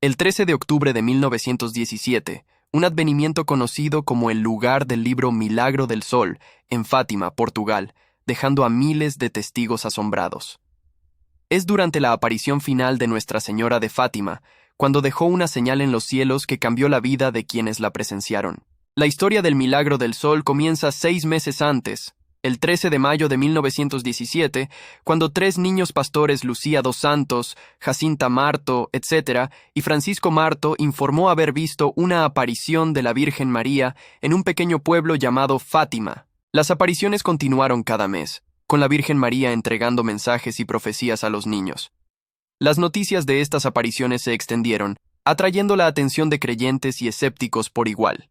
El 13 de octubre de 1917, un advenimiento conocido como el lugar del libro Milagro del Sol, en Fátima, Portugal, dejando a miles de testigos asombrados. Es durante la aparición final de Nuestra Señora de Fátima, cuando dejó una señal en los cielos que cambió la vida de quienes la presenciaron. La historia del Milagro del Sol comienza 6 meses antes, el 13 de mayo de 1917, cuando 3 niños pastores, Lucía dos Santos, Jacinta Marto, etc., y Francisco Marto informó haber visto una aparición de la Virgen María en un pequeño pueblo llamado Fátima. Las apariciones continuaron cada mes, con la Virgen María entregando mensajes y profecías a los niños. Las noticias de estas apariciones se extendieron, atrayendo la atención de creyentes y escépticos por igual.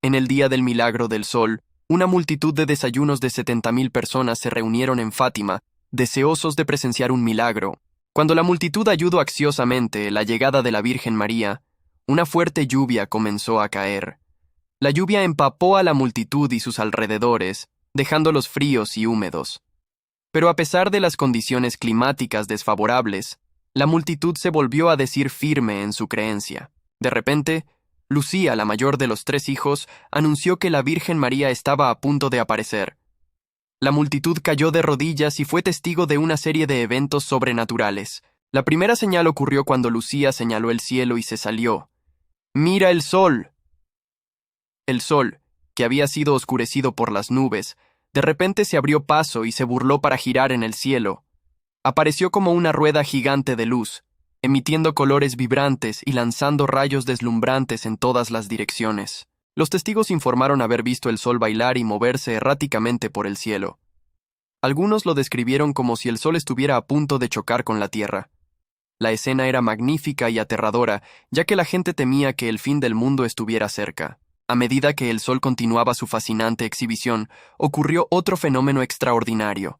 En el día del Milagro del Sol, una multitud de desayunos de 70,000 personas se reunieron en Fátima, deseosos de presenciar un milagro. Cuando la multitud ayudó ansiosamente la llegada de la Virgen María, una fuerte lluvia comenzó a caer. La lluvia empapó a la multitud y sus alrededores, dejándolos fríos y húmedos. Pero a pesar de las condiciones climáticas desfavorables, la multitud se volvió a decir firme en su creencia. De repente, Lucía, la mayor de los 3 hijos, anunció que la Virgen María estaba a punto de aparecer. La multitud cayó de rodillas y fue testigo de una serie de eventos sobrenaturales. La primera señal ocurrió cuando Lucía señaló el cielo y se salió. ¡Mira el sol! El sol, que había sido oscurecido por las nubes, de repente se abrió paso y se burló para girar en el cielo. Apareció como una rueda gigante de luz, emitiendo colores vibrantes y lanzando rayos deslumbrantes en todas las direcciones. Los testigos informaron haber visto el sol bailar y moverse erráticamente por el cielo. Algunos lo describieron como si el sol estuviera a punto de chocar con la tierra. La escena era magnífica y aterradora, ya que la gente temía que el fin del mundo estuviera cerca. A medida que el sol continuaba su fascinante exhibición, ocurrió otro fenómeno extraordinario.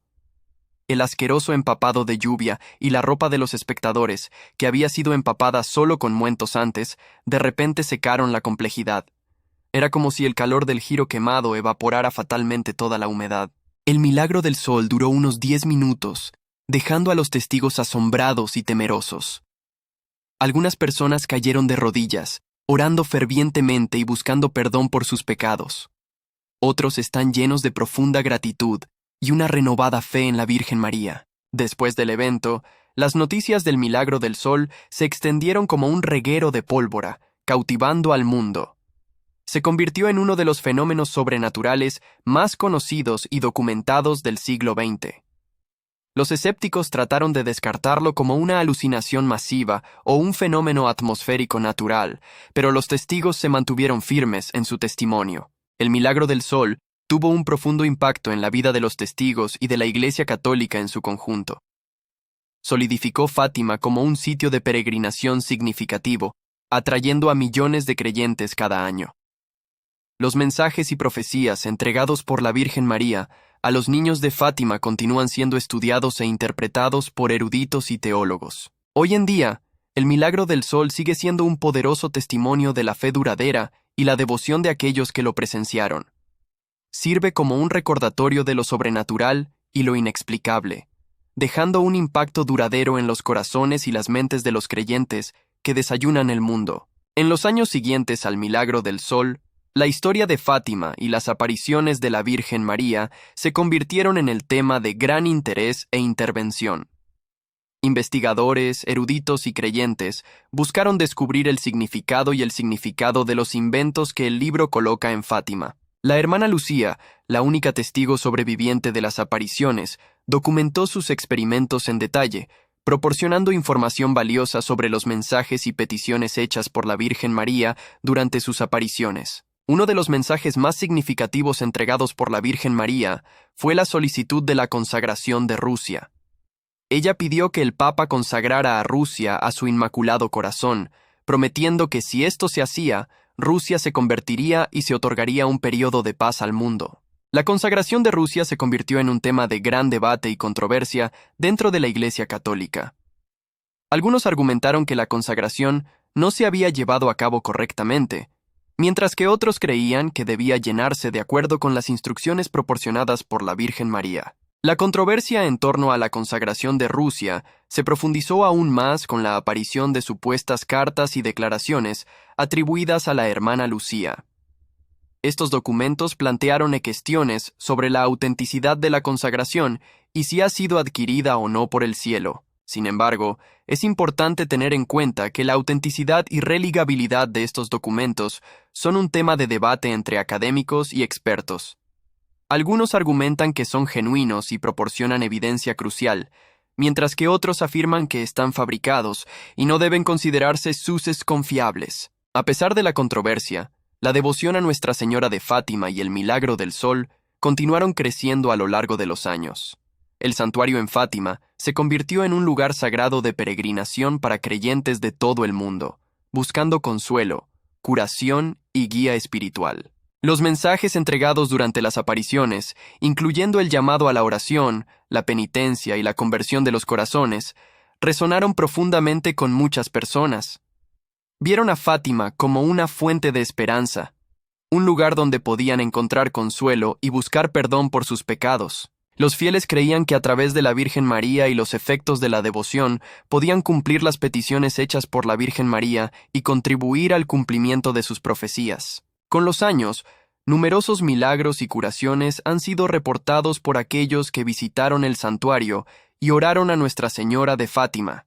El asqueroso empapado de lluvia y la ropa de los espectadores, que había sido empapada solo con momentos antes, de repente secaron la complejidad. Era como si el calor del giro quemado evaporara fatalmente toda la humedad. El milagro del sol duró unos 10 minutos, dejando a los testigos asombrados y temerosos. Algunas personas cayeron de rodillas, orando fervientemente y buscando perdón por sus pecados. Otros están llenos de profunda gratitud y una renovada fe en la Virgen María. Después del evento, las noticias del Milagro del Sol se extendieron como un reguero de pólvora, cautivando al mundo. Se convirtió en uno de los fenómenos sobrenaturales más conocidos y documentados del siglo XX. Los escépticos trataron de descartarlo como una alucinación masiva o un fenómeno atmosférico natural, pero los testigos se mantuvieron firmes en su testimonio. El Milagro del Sol tuvo un profundo impacto en la vida de los testigos y de la Iglesia Católica en su conjunto. Solidificó Fátima como un sitio de peregrinación significativo, atrayendo a millones de creyentes cada año. Los mensajes y profecías entregados por la Virgen María a los niños de Fátima continúan siendo estudiados e interpretados por eruditos y teólogos. Hoy en día, el Milagro del Sol sigue siendo un poderoso testimonio de la fe duradera y la devoción de aquellos que lo presenciaron. Sirve como un recordatorio de lo sobrenatural y lo inexplicable, dejando un impacto duradero en los corazones y las mentes de los creyentes que desayunan el mundo. En los años siguientes al Milagro del Sol, la historia de Fátima y las apariciones de la Virgen María se convirtieron en el tema de gran interés e intervención. Investigadores, eruditos y creyentes buscaron descubrir el significado y el significado de los inventos que el libro coloca en Fátima. La hermana Lucía, la única testigo sobreviviente de las apariciones, documentó sus experimentos en detalle, proporcionando información valiosa sobre los mensajes y peticiones hechas por la Virgen María durante sus apariciones. Uno de los mensajes más significativos entregados por la Virgen María fue la solicitud de la consagración de Rusia. Ella pidió que el Papa consagrara a Rusia a su Inmaculado Corazón, prometiendo que si esto se hacía, Rusia se convertiría y se otorgaría un periodo de paz al mundo. La consagración de Rusia se convirtió en un tema de gran debate y controversia dentro de la Iglesia Católica. Algunos argumentaron que la consagración no se había llevado a cabo correctamente, mientras que otros creían que debía llenarse de acuerdo con las instrucciones proporcionadas por la Virgen María. La controversia en torno a la consagración de Rusia se profundizó aún más con la aparición de supuestas cartas y declaraciones atribuidas a la hermana Lucía. Estos documentos plantearon cuestiones sobre la autenticidad de la consagración y si ha sido adquirida o no por el cielo. Sin embargo, es importante tener en cuenta que la autenticidad y religabilidad de estos documentos son un tema de debate entre académicos y expertos. Algunos argumentan que son genuinos y proporcionan evidencia crucial, mientras que otros afirman que están fabricados y no deben considerarse sources confiables. A pesar de la controversia, la devoción a Nuestra Señora de Fátima y el Milagro del Sol continuaron creciendo a lo largo de los años. El santuario en Fátima se convirtió en un lugar sagrado de peregrinación para creyentes de todo el mundo, buscando consuelo, curación y guía espiritual. Los mensajes entregados durante las apariciones, incluyendo el llamado a la oración, la penitencia y la conversión de los corazones, resonaron profundamente con muchas personas. Vieron a Fátima como una fuente de esperanza, un lugar donde podían encontrar consuelo y buscar perdón por sus pecados. Los fieles creían que a través de la Virgen María y los efectos de la devoción podían cumplir las peticiones hechas por la Virgen María y contribuir al cumplimiento de sus profecías. Con los años, numerosos milagros y curaciones han sido reportados por aquellos que visitaron el santuario y oraron a Nuestra Señora de Fátima.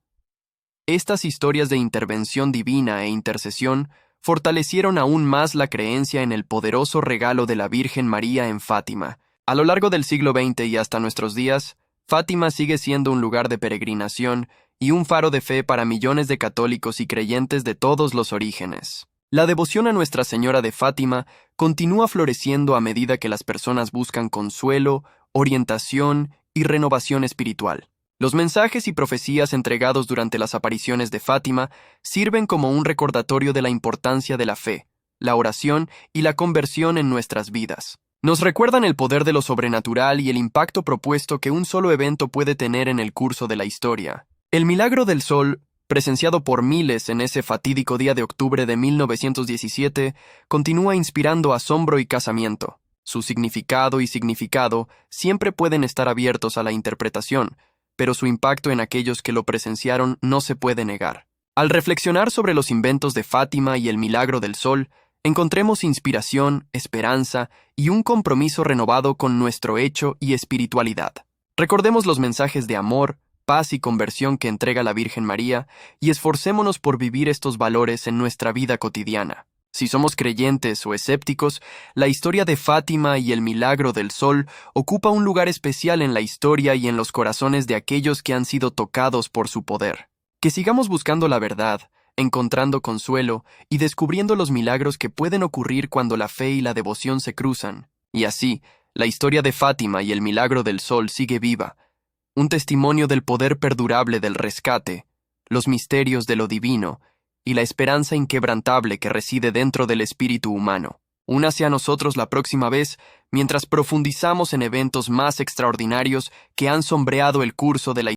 Estas historias de intervención divina e intercesión fortalecieron aún más la creencia en el poderoso regalo de la Virgen María en Fátima. A lo largo del siglo XX y hasta nuestros días, Fátima sigue siendo un lugar de peregrinación y un faro de fe para millones de católicos y creyentes de todos los orígenes. La devoción a Nuestra Señora de Fátima continúa floreciendo a medida que las personas buscan consuelo, orientación y renovación espiritual. Los mensajes y profecías entregados durante las apariciones de Fátima sirven como un recordatorio de la importancia de la fe, la oración y la conversión en nuestras vidas. Nos recuerdan el poder de lo sobrenatural y el impacto propuesto que un solo evento puede tener en el curso de la historia. El Milagro del Sol, presenciado por miles en ese fatídico día de octubre de 1917, continúa inspirando asombro y casamiento. Su significado y significado siempre pueden estar abiertos a la interpretación, pero su impacto en aquellos que lo presenciaron no se puede negar. Al reflexionar sobre los inventos de Fátima y el Milagro del Sol, encontremos inspiración, esperanza y un compromiso renovado con nuestro hecho y espiritualidad. Recordemos los mensajes de amor, paz y conversión que entrega la Virgen María y esforcémonos por vivir estos valores en nuestra vida cotidiana. Si somos creyentes o escépticos, la historia de Fátima y el Milagro del Sol ocupa un lugar especial en la historia y en los corazones de aquellos que han sido tocados por su poder. Que sigamos buscando la verdad, encontrando consuelo y descubriendo los milagros que pueden ocurrir cuando la fe y la devoción se cruzan. Y así, la historia de Fátima y el Milagro del Sol sigue viva, un testimonio del poder perdurable del rescate, los misterios de lo divino y la esperanza inquebrantable que reside dentro del espíritu humano. Únase a nosotros la próxima vez mientras profundizamos en eventos más extraordinarios que han sombreado el curso de la